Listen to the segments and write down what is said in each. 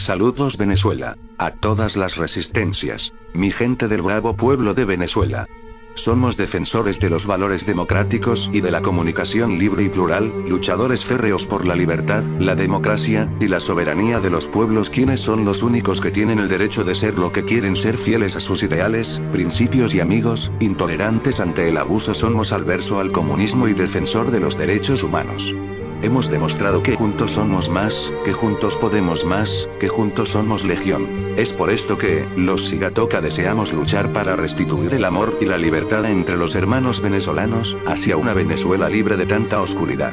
Saludos Venezuela. A todas las resistencias. Mi gente del bravo pueblo de Venezuela. Somos defensores de los valores democráticos y de la comunicación libre y plural, luchadores férreos por la libertad, la democracia, y la soberanía de los pueblos, quienes son los únicos que tienen el derecho de ser lo que quieren ser, fieles a sus ideales, principios y amigos, intolerantes ante el abuso. Somos adverso al comunismo y defensor de los derechos humanos. Hemos demostrado que juntos somos más, que juntos podemos más, que juntos somos legión. Es por esto que, los Sigatoka deseamos luchar para restituir el amor y la libertad entre los hermanos venezolanos, hacia una Venezuela libre de tanta oscuridad.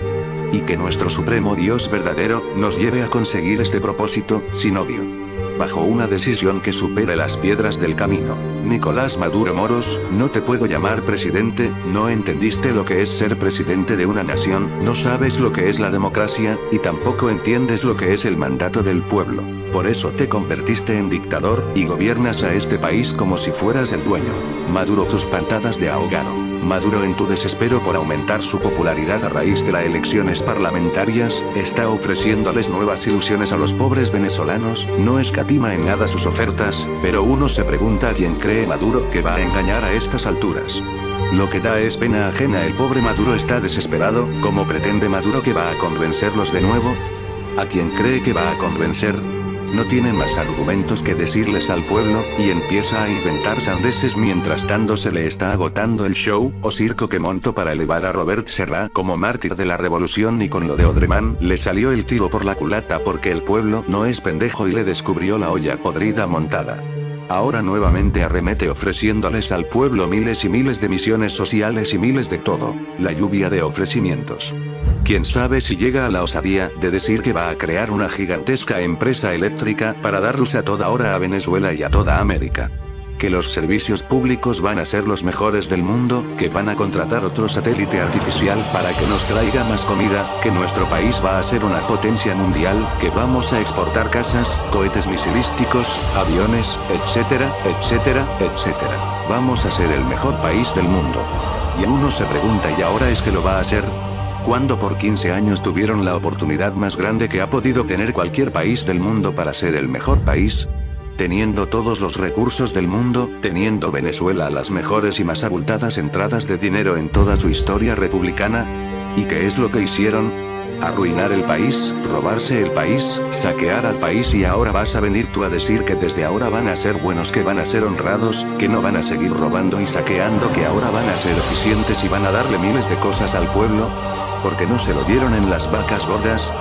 Y que nuestro supremo Dios verdadero, nos lleve a conseguir este propósito, sin odio. Bajo una decisión que supere las piedras del camino. Nicolás Maduro Moros, no te puedo llamar presidente, no entendiste lo que es ser presidente de una nación, no sabes lo que es la democracia, y tampoco entiendes lo que es el mandato del pueblo. Por eso te convertiste en dictador, y gobiernas a este país como si fueras el dueño. Maduro, tus pantadas de ahogado. Maduro, en tu desespero por aumentar su popularidad a raíz de las elecciones parlamentarias, está ofreciéndoles nuevas ilusiones a los pobres venezolanos, no escatima en nada sus ofertas, pero uno se pregunta a quién cree Maduro que va a engañar a estas alturas. Lo que da es pena ajena. El pobre Maduro está desesperado. ¿Cómo pretende Maduro que va a convencerlos de nuevo? ¿A quién cree que va a convencer? No tienen más argumentos que decirles al pueblo, y empieza a inventar sandeces mientras tanto se le está agotando el show, o circo que montó para elevar a Robert Serra como mártir de la revolución, y con lo de Odremán, le salió el tiro por la culata porque el pueblo no es pendejo y le descubrió la olla podrida montada. Ahora nuevamente arremete ofreciéndoles al pueblo miles y miles de misiones sociales y miles de todo, la lluvia de ofrecimientos. Quién sabe si llega a la osadía de decir que va a crear una gigantesca empresa eléctrica para dar luz a toda hora a Venezuela y a toda América. Que los servicios públicos van a ser los mejores del mundo, que van a contratar otro satélite artificial para que nos traiga más comida, que nuestro país va a ser una potencia mundial, que vamos a exportar casas, cohetes misilísticos, aviones, etcétera, etcétera, etcétera. Vamos a ser el mejor país del mundo. Y uno se pregunta, ¿y ahora es que lo va a hacer? Cuando por 15 años tuvieron la oportunidad más grande que ha podido tener cualquier país del mundo para ser el mejor país, teniendo todos los recursos del mundo, teniendo Venezuela las mejores y más abultadas entradas de dinero en toda su historia republicana. ¿Y qué es lo que hicieron? Arruinar el país, robarse el país, saquear al país. Y ahora vas a venir tú a decir que desde ahora van a ser buenos, que van a ser honrados, que no van a seguir robando y saqueando, que ahora van a ser eficientes y van a darle miles de cosas al pueblo. Porque no se lo dieron en las vacas gordas,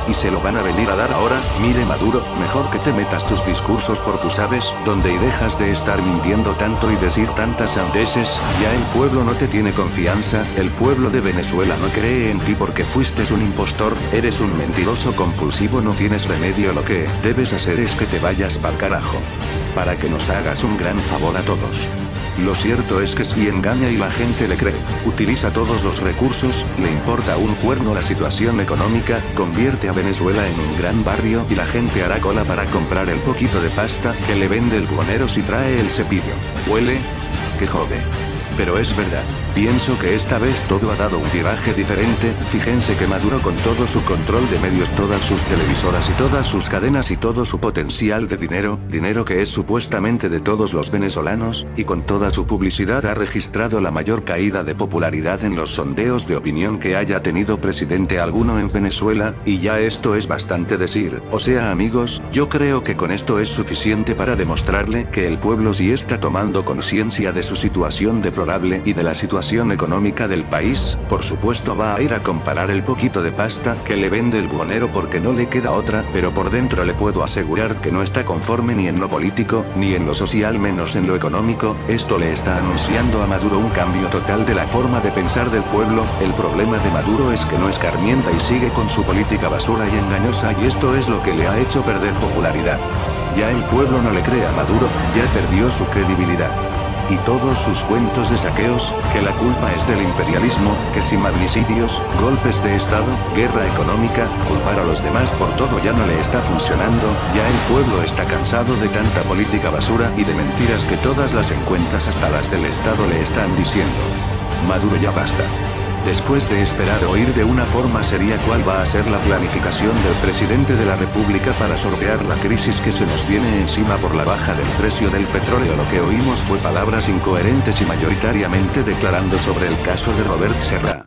y se lo van a venir a dar ahora. Mire Maduro, mejor que te metas tus discursos por tú sabes dónde y dejas de estar mintiendo tanto y decir tantas sandeces. Ya el pueblo no te tiene confianza, el pueblo de Venezuela no cree en ti porque fuiste un impostor, eres un mentiroso compulsivo, no tienes remedio. Lo que debes hacer es que te vayas pa'l carajo. Para que nos hagas un gran favor a todos. Lo cierto es que si engaña y la gente le cree, utiliza todos los recursos, le importa un cuerno la situación económica, convierte a Venezuela en un gran barrio y la gente hará cola para comprar el poquito de pasta que le vende el buhonero si trae el cepillo. ¿Huele? ¡Qué jode! Pero es verdad. Pienso que esta vez todo ha dado un viraje diferente. Fíjense que Maduro, con todo su control de medios, todas sus televisoras y todas sus cadenas y todo su potencial de dinero que es supuestamente de todos los venezolanos, y con toda su publicidad ha registrado la mayor caída de popularidad en los sondeos de opinión que haya tenido presidente alguno en Venezuela, y ya esto es bastante decir. O sea amigos, yo creo que con esto es suficiente para demostrarle que el pueblo sí está tomando conciencia de su situación deplorable y de la situación económica del país. Por supuesto va a ir a comparar el poquito de pasta que le vende el buhonero porque no le queda otra, pero por dentro le puedo asegurar que no está conforme ni en lo político, ni en lo social, menos en lo económico. Esto le está anunciando a Maduro un cambio total de la forma de pensar del pueblo. El problema de Maduro es que no escarmienta y sigue con su política basura y engañosa, y esto es lo que le ha hecho perder popularidad. Ya el pueblo no le cree a Maduro, ya perdió su credibilidad. Y todos sus cuentos de saqueos, que la culpa es del imperialismo, que si magnicidios, golpes de estado, guerra económica, culpar a los demás por todo ya no le está funcionando. Ya el pueblo está cansado de tanta política basura y de mentiras que todas las encuestas, hasta las del estado, le están diciendo. Maduro, ya basta. Después de esperar oír de una forma seria cuál va a ser la planificación del presidente de la República para sortear la crisis que se nos viene encima por la baja del precio del petróleo, lo que oímos fue palabras incoherentes y mayoritariamente declarando sobre el caso de Robert Serra.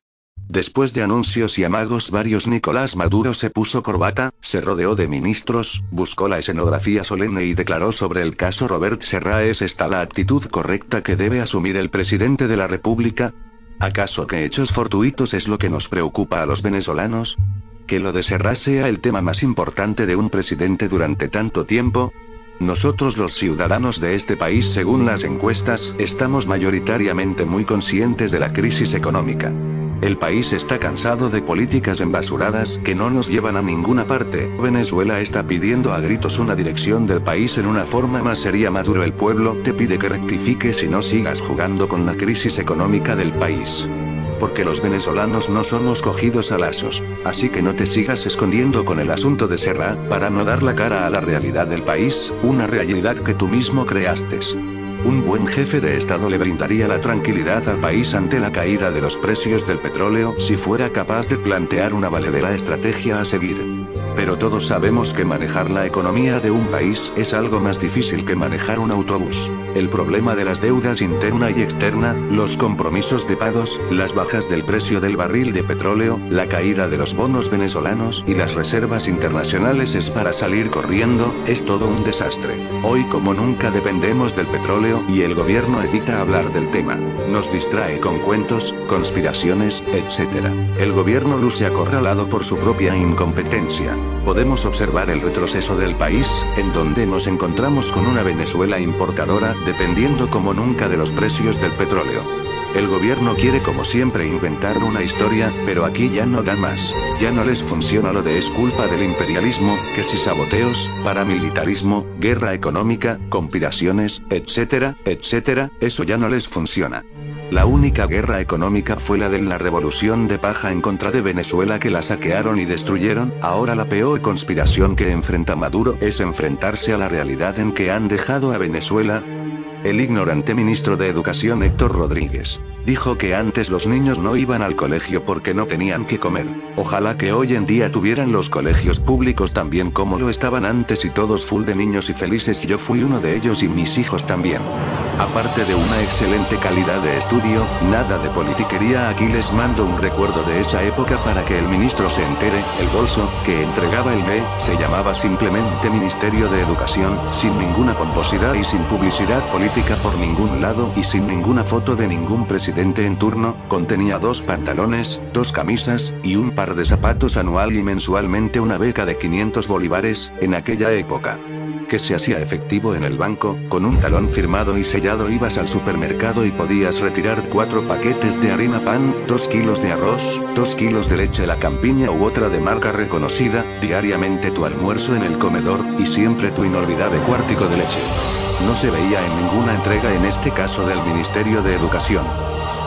Después de anuncios y amagos varios, Nicolás Maduro se puso corbata, se rodeó de ministros, buscó la escenografía solemne y declaró sobre el caso Robert Serra. ¿Es esta la actitud correcta que debe asumir el presidente de la República? ¿Acaso que hechos fortuitos es lo que nos preocupa a los venezolanos? ¿Que lo de Serra sea el tema más importante de un presidente durante tanto tiempo? Nosotros los ciudadanos de este país, según las encuestas, estamos mayoritariamente muy conscientes de la crisis económica. El país está cansado de políticas embasuradas que no nos llevan a ninguna parte. Venezuela está pidiendo a gritos una dirección del país en una forma más seria. Maduro, el pueblo te pide que rectifiques y no sigas jugando con la crisis económica del país. Porque los venezolanos no somos cogidos a lazos, así que no te sigas escondiendo con el asunto de Serra, para no dar la cara a la realidad del país, una realidad que tú mismo creaste. Un buen jefe de Estado le brindaría la tranquilidad al país ante la caída de los precios del petróleo si fuera capaz de plantear una valedera estrategia a seguir. Pero todos sabemos que manejar la economía de un país es algo más difícil que manejar un autobús. El problema de las deudas interna y externa, los compromisos de pagos, las bajas del precio del barril de petróleo, la caída de los bonos venezolanos y las reservas internacionales es para salir corriendo, es todo un desastre. Hoy como nunca dependemos del petróleo y el gobierno evita hablar del tema. Nos distrae con cuentos, conspiraciones, etc. El gobierno luce acorralado por su propia incompetencia. Podemos observar el retroceso del país, en donde nos encontramos con una Venezuela importadora, dependiendo como nunca de los precios del petróleo. El gobierno quiere como siempre inventar una historia, pero aquí ya no da más. Ya no les funciona lo de es culpa del imperialismo, que si saboteos, paramilitarismo, guerra económica, conspiraciones, etcétera, etcétera, eso ya no les funciona. La única guerra económica fue la de la revolución de paja en contra de Venezuela, que la saquearon y destruyeron. Ahora la peor conspiración que enfrenta Maduro es enfrentarse a la realidad en que han dejado a Venezuela. El ignorante ministro de Educación Héctor Rodríguez dijo que antes los niños no iban al colegio porque no tenían que comer. Ojalá que hoy en día tuvieran los colegios públicos también como lo estaban antes y todos full de niños y felices. Yo fui uno de ellos y mis hijos también. Aparte de una excelente calidad de estudio, nada de politiquería. Aquí les mando un recuerdo de esa época para que el ministro se entere. El bolso que entregaba el ME se llamaba simplemente Ministerio de Educación, sin ninguna pomposidad y sin publicidad política por ningún lado y sin ninguna foto de ningún presidente en turno. Contenía 2 pantalones, 2 camisas y un par de zapatos. Anual y mensualmente una beca de 500 bolívares, en aquella época, que se hacía efectivo en el banco. Con un talón firmado y sellado ibas al supermercado y podías retirar 4 paquetes de harina pan, 2 kilos de arroz, 2 kilos de leche La Campiña u otra de marca reconocida, diariamente tu almuerzo en el comedor, y siempre tu inolvidable cuartico de leche. No se veía en ninguna entrega, en este caso del Ministerio de Educación,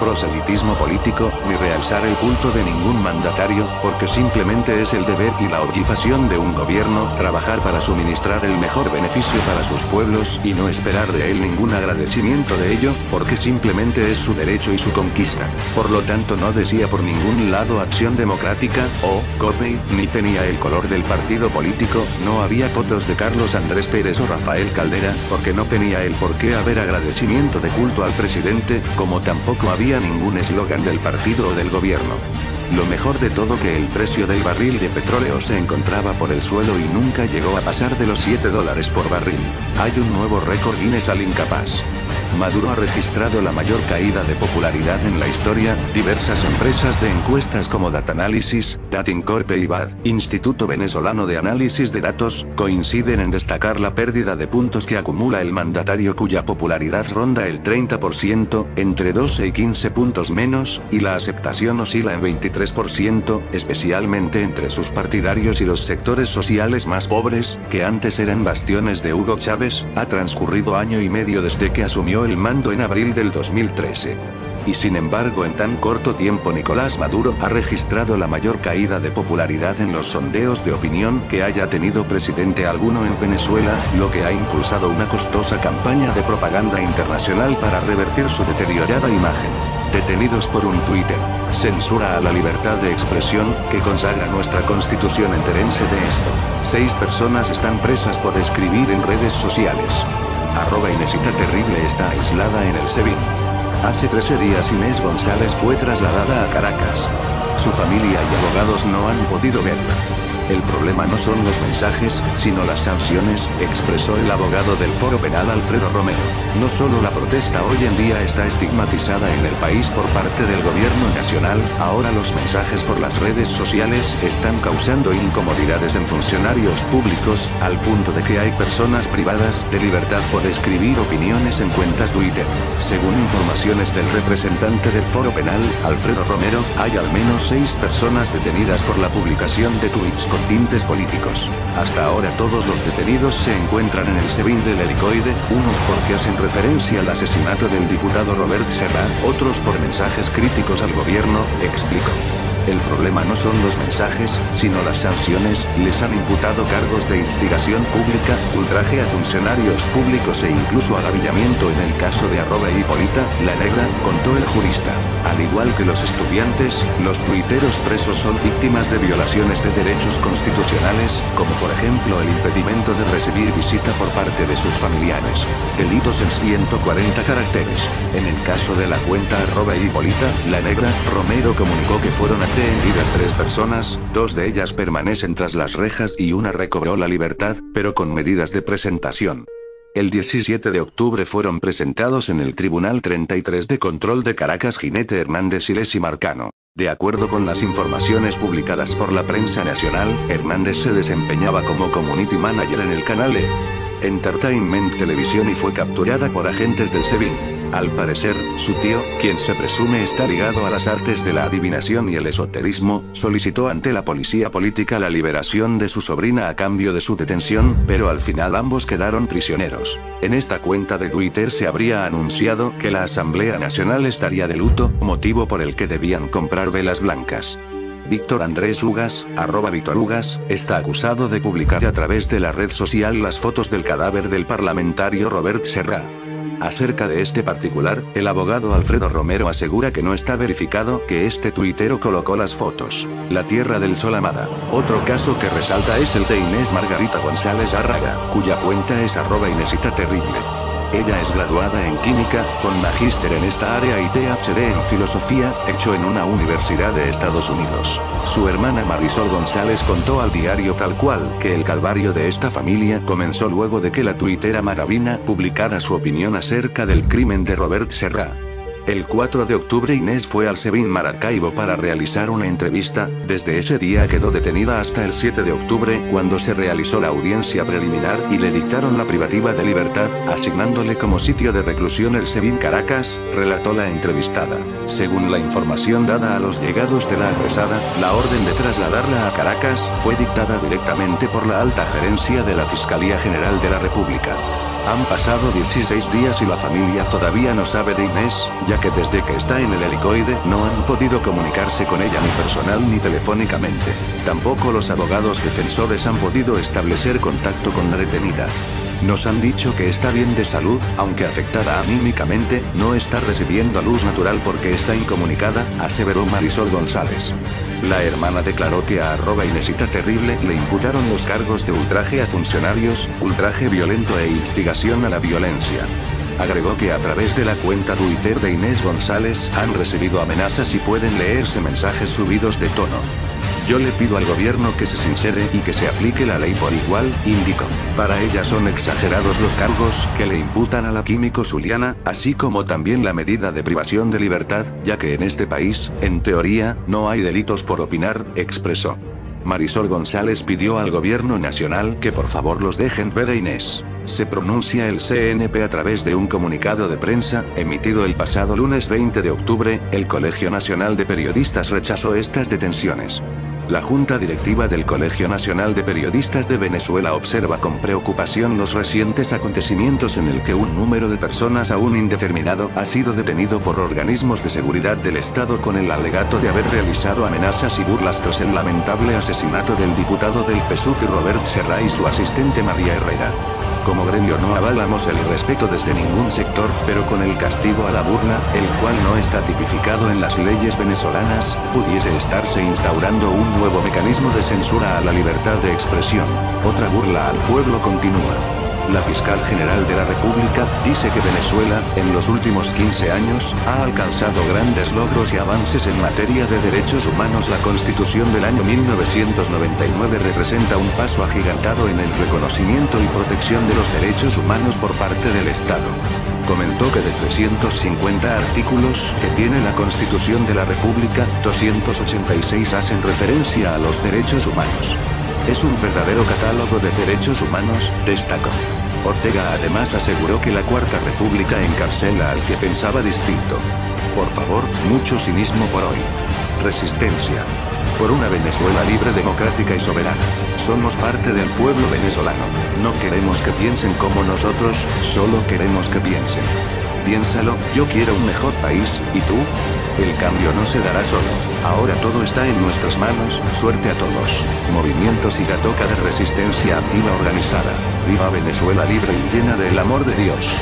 proselitismo político, ni realzar el culto de ningún mandatario, porque simplemente es el deber y la obligación de un gobierno, trabajar para suministrar el mejor beneficio para sus pueblos, y no esperar de él ningún agradecimiento de ello, porque simplemente es su derecho y su conquista. Por lo tanto no decía por ningún lado Acción Democrática, o COPEI, ni tenía el color del partido político, no había fotos de Carlos Andrés Pérez o Rafael Caldera, porque no tenía el por qué haber agradecimiento de culto al presidente, como tampoco había ningún eslogan del partido o del gobierno. Lo mejor de todo, que el precio del barril de petróleo se encontraba por el suelo y nunca llegó a pasar de los $7 por barril. Hay un nuevo récord Guinness al incapaz. Maduro ha registrado la mayor caída de popularidad en la historia. Diversas empresas de encuestas como Datanalysis, Datincorp y BAD, Instituto Venezolano de Análisis de Datos, coinciden en destacar la pérdida de puntos que acumula el mandatario, cuya popularidad ronda el 30%, entre 12 y 15 puntos menos, y la aceptación oscila en 23%, especialmente entre sus partidarios y los sectores sociales más pobres, que antes eran bastiones de Hugo Chávez. Ha transcurrido año y medio desde que asumió el mando en abril del 2013. Y sin embargo, en tan corto tiempo Nicolás Maduro ha registrado la mayor caída de popularidad en los sondeos de opinión que haya tenido presidente alguno en Venezuela, lo que ha impulsado una costosa campaña de propaganda internacional para revertir su deteriorada imagen. Detenidos por un Twitter. Censura a la libertad de expresión, que consagra nuestra constitución. Entérense de esto. 6 personas están presas por escribir en redes sociales. @Inesita Terrible está aislada en el SEBIN. Hace 13 días Inés González fue trasladada a Caracas. Su familia y abogados no han podido verla. El problema no son los mensajes, sino las sanciones, expresó el abogado del Foro Penal Alfredo Romero. No solo la protesta hoy en día está estigmatizada en el país por parte del gobierno nacional, ahora los mensajes por las redes sociales están causando incomodidades en funcionarios públicos, al punto de que hay personas privadas de libertad por escribir opiniones en cuentas Twitter. Según informaciones del representante del Foro Penal, Alfredo Romero, hay al menos 6 personas detenidas por la publicación de tweets con tintes políticos. Hasta ahora todos los detenidos se encuentran en el SEBIN del Helicoide, unos porque hacen referencia al asesinato del diputado Robert Serra, otros por mensajes críticos al gobierno, explicó. El problema no son los mensajes, sino las sanciones. Les han imputado cargos de instigación pública, ultraje a funcionarios públicos e incluso agavillamiento en el caso de @Hipólita, la Negra, contó el jurista. Al igual que los estudiantes, los tuiteros presos son víctimas de violaciones de derechos constitucionales, como por ejemplo el impedimento de recibir visita por parte de sus familiares. Delitos en 140 caracteres. En el caso de la cuenta @Hipólita, la Negra, Romero comunicó que fueron aprehendidas 3 personas, 2 de ellas permanecen tras las rejas y una recobró la libertad, pero con medidas de presentación. El 17 de octubre fueron presentados en el Tribunal 33 de Control de Caracas Ginete Hernández y Lesy Marcano. De acuerdo con las informaciones publicadas por la prensa nacional, Hernández se desempeñaba como community manager en el canal Entertainment Televisión y fue capturada por agentes del SEBIN. Al parecer, su tío, quien se presume está ligado a las artes de la adivinación y el esoterismo, solicitó ante la policía política la liberación de su sobrina a cambio de su detención, pero al final ambos quedaron prisioneros. En esta cuenta de Twitter se habría anunciado que la Asamblea Nacional estaría de luto, motivo por el que debían comprar velas blancas. Víctor Andrés Ugas, @VíctorUgas, está acusado de publicar a través de la red social las fotos del cadáver del parlamentario Robert Serra. Acerca de este particular, el abogado Alfredo Romero asegura que no está verificado que este tuitero colocó las fotos. La Tierra del Sol amada. Otro caso que resalta es el de Inés Margarita González Arraga, cuya cuenta es @Inesita Terrible. Ella es graduada en química, con magíster en esta área y PhD en filosofía, hecho en una universidad de Estados Unidos. Su hermana Marisol González contó al diario Tal Cual que el calvario de esta familia comenzó luego de que la tuitera Maravina publicara su opinión acerca del crimen de Robert Serra. El 4 de octubre Inés fue al SEBIN Maracaibo para realizar una entrevista. Desde ese día quedó detenida hasta el 7 de octubre, cuando se realizó la audiencia preliminar y le dictaron la privativa de libertad, asignándole como sitio de reclusión el SEBIN Caracas, relató la entrevistada. Según la información dada a los llegados de la agresada, la orden de trasladarla a Caracas fue dictada directamente por la alta gerencia de la Fiscalía General de la República. Han pasado 16 días y la familia todavía no sabe de Inés, ya que desde que está en el Helicoide no han podido comunicarse con ella ni personal ni telefónicamente. Tampoco los abogados defensores han podido establecer contacto con la detenida. Nos han dicho que está bien de salud, aunque afectada anímicamente, no está recibiendo luz natural porque está incomunicada, aseveró Marisol González. La hermana declaró que a @Inesita Terrible le imputaron los cargos de ultraje a funcionarios, ultraje violento e instigación a la violencia. Agregó que a través de la cuenta Twitter de Inés González han recibido amenazas y pueden leerse mensajes subidos de tono. Yo le pido al gobierno que se sincere y que se aplique la ley por igual, indicó. Para ella son exagerados los cargos que le imputan a la químico zuliana, así como también la medida de privación de libertad, ya que en este país, en teoría, no hay delitos por opinar, expresó. Marisol González pidió al gobierno nacional que por favor los dejen ver a Inés. Se pronuncia el CNP a través de un comunicado de prensa, emitido el pasado lunes 20 de octubre, el Colegio Nacional de Periodistas rechazó estas detenciones. La Junta Directiva del Colegio Nacional de Periodistas de Venezuela observa con preocupación los recientes acontecimientos en el que un número de personas aún indeterminado ha sido detenido por organismos de seguridad del Estado con el alegato de haber realizado amenazas y burlas tras el lamentable asesinato del diputado del PSUV Robert Serra y su asistente María Herrera. Como gremio no avalamos el irrespeto desde ningún sector, pero con el castigo a la burla, el cual no está tipificado en las leyes venezolanas, pudiese estarse instaurando un nuevo mecanismo de censura a la libertad de expresión. Otra burla al pueblo continúa. La fiscal general de la República dice que Venezuela, en los últimos 15 años, ha alcanzado grandes logros y avances en materia de derechos humanos. La Constitución del año 1999 representa un paso agigantado en el reconocimiento y protección de los derechos humanos por parte del Estado. Comentó que de 350 artículos que tiene la Constitución de la República, 286 hacen referencia a los derechos humanos. Es un verdadero catálogo de derechos humanos, destacó. Ortega además aseguró que la Cuarta República encarcela al que pensaba distinto. Por favor, mucho cinismo por hoy. Resistencia. Por una Venezuela libre, democrática y soberana. Somos parte del pueblo venezolano. No queremos que piensen como nosotros, solo queremos que piensen. Piénsalo, yo quiero un mejor país, ¿y tú? El cambio no se dará solo. Ahora todo está en nuestras manos, suerte a todos. Movimiento Sigatoka de resistencia activa organizada. Viva Venezuela libre y llena del amor de Dios.